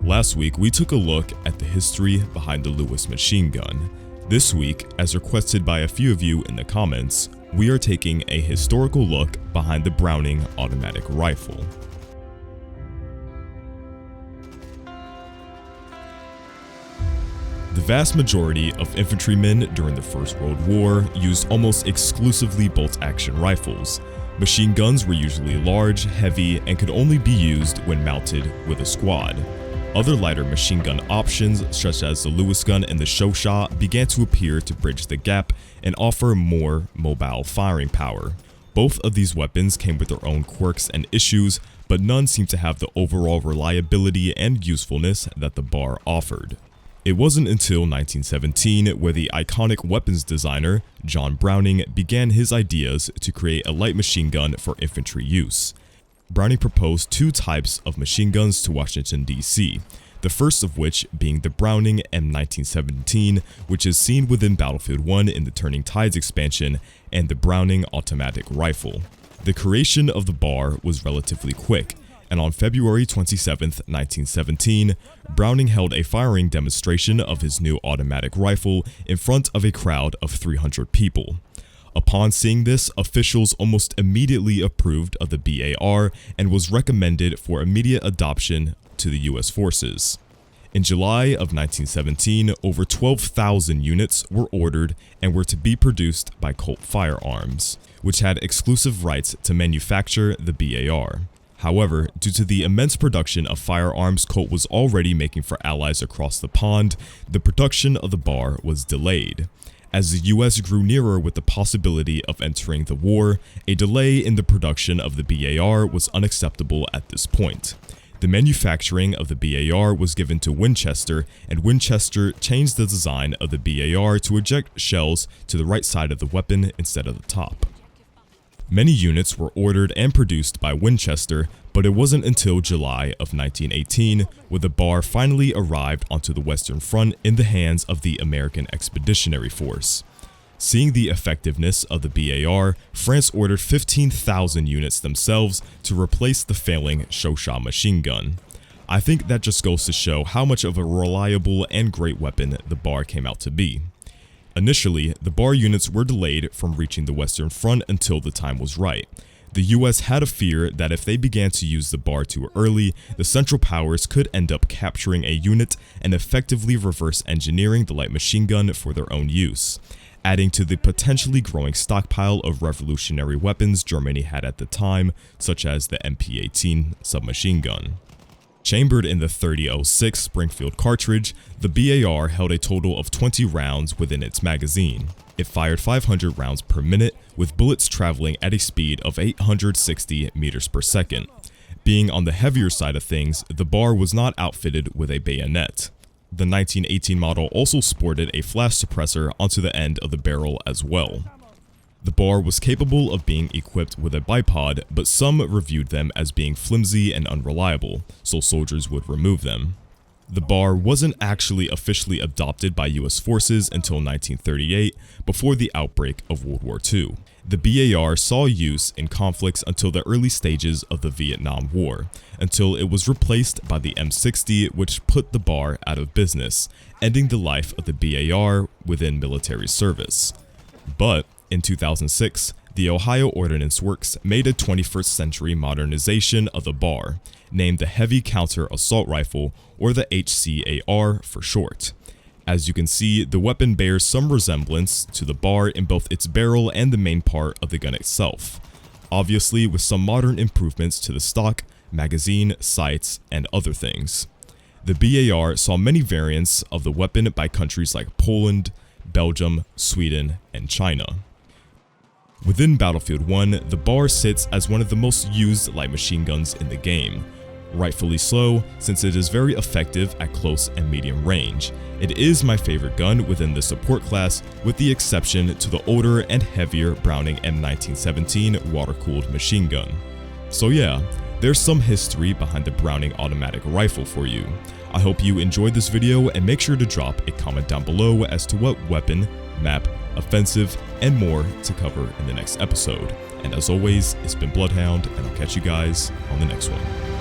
Last week, we took a look at the history behind the Lewis machine gun. This week, as requested by a few of you in the comments, we are taking a historical look behind the Browning automatic rifle. The vast majority of infantrymen during the First World War used almost exclusively bolt-action rifles. Machine guns were usually large, heavy, and could only be used when mounted with a squad. Other lighter machine gun options, such as the Lewis gun and the Shosha, began to appear to bridge the gap and offer more mobile firing power. Both of these weapons came with their own quirks and issues, but none seemed to have the overall reliability and usefulness that the bar offered. It wasn't until 1917 where the iconic weapons designer, John Browning, began his ideas to create a light machine gun for infantry use. Browning proposed two types of machine guns to Washington, D.C., the first of which being the Browning M1917, which is seen within Battlefield 1 in the Turning Tides expansion, and the Browning automatic rifle. The creation of the bar was relatively quick, and on February 27, 1917, Browning held a firing demonstration of his new automatic rifle in front of a crowd of 300 people. Upon seeing this, officials almost immediately approved of the BAR and was recommended for immediate adoption to the US forces. In July of 1917, over 12,000 units were ordered and were to be produced by Colt Firearms, which had exclusive rights to manufacture the BAR. However, due to the immense production of firearms Colt was already making for allies across the pond, the production of the bar was delayed. As the US grew nearer with the possibility of entering the war, a delay in the production of the BAR was unacceptable at this point. The manufacturing of the BAR was given to Winchester, and Winchester changed the design of the BAR to eject shells to the right side of the weapon instead of the top. Many units were ordered and produced by Winchester, but it wasn't until July of 1918 where the bar finally arrived onto the Western Front in the hands of the American Expeditionary Force. Seeing the effectiveness of the BAR, France ordered 15,000 units themselves to replace the failing Shosha machine gun. I think that just goes to show how much of a reliable and great weapon the bar came out to be. Initially, the bar units were delayed from reaching the Western Front until the time was right. The US had a fear that if they began to use the bar too early, the Central Powers could end up capturing a unit and effectively reverse engineering the light machine gun for their own use, adding to the potentially growing stockpile of revolutionary weapons Germany had at the time, such as the MP-18 submachine gun. Chambered in the 30-06 Springfield cartridge, the BAR held a total of 20 rounds within its magazine. It fired 500 rounds per minute, with bullets traveling at a speed of 860 meters per second. Being on the heavier side of things, the bar was not outfitted with a bayonet. The 1918 model also sported a flash suppressor onto the end of the barrel as well. The bar was capable of being equipped with a bipod, but some reviewed them as being flimsy and unreliable, so soldiers would remove them. The bar wasn't actually officially adopted by US forces until 1938, before the outbreak of World War II. The BAR saw use in conflicts until the early stages of the Vietnam War, until it was replaced by the M60, which put the bar out of business, ending the life of the BAR within military service. But in 2006, the Ohio Ordnance Works made a 21st century modernization of the bar, named the Heavy Counter Assault Rifle, or the HCAR for short. As you can see, the weapon bears some resemblance to the bar in both its barrel and the main part of the gun itself, obviously with some modern improvements to the stock, magazine, sights, and other things. The BAR saw many variants of the weapon by countries like Poland, Belgium, Sweden, and China. Within Battlefield 1, the bar sits as one of the most used light machine guns in the game. Rightfully so, since it is very effective at close and medium range. It is my favorite gun within the support class, with the exception to the older and heavier Browning M1917 water-cooled machine gun. So yeah, there's some history behind the Browning automatic rifle for you. I hope you enjoyed this video, and make sure to drop a comment down below as to what weapon, map, offensive, and more to cover in the next episode. And as always, it's been BloodHound, and I'll catch you guys on the next one.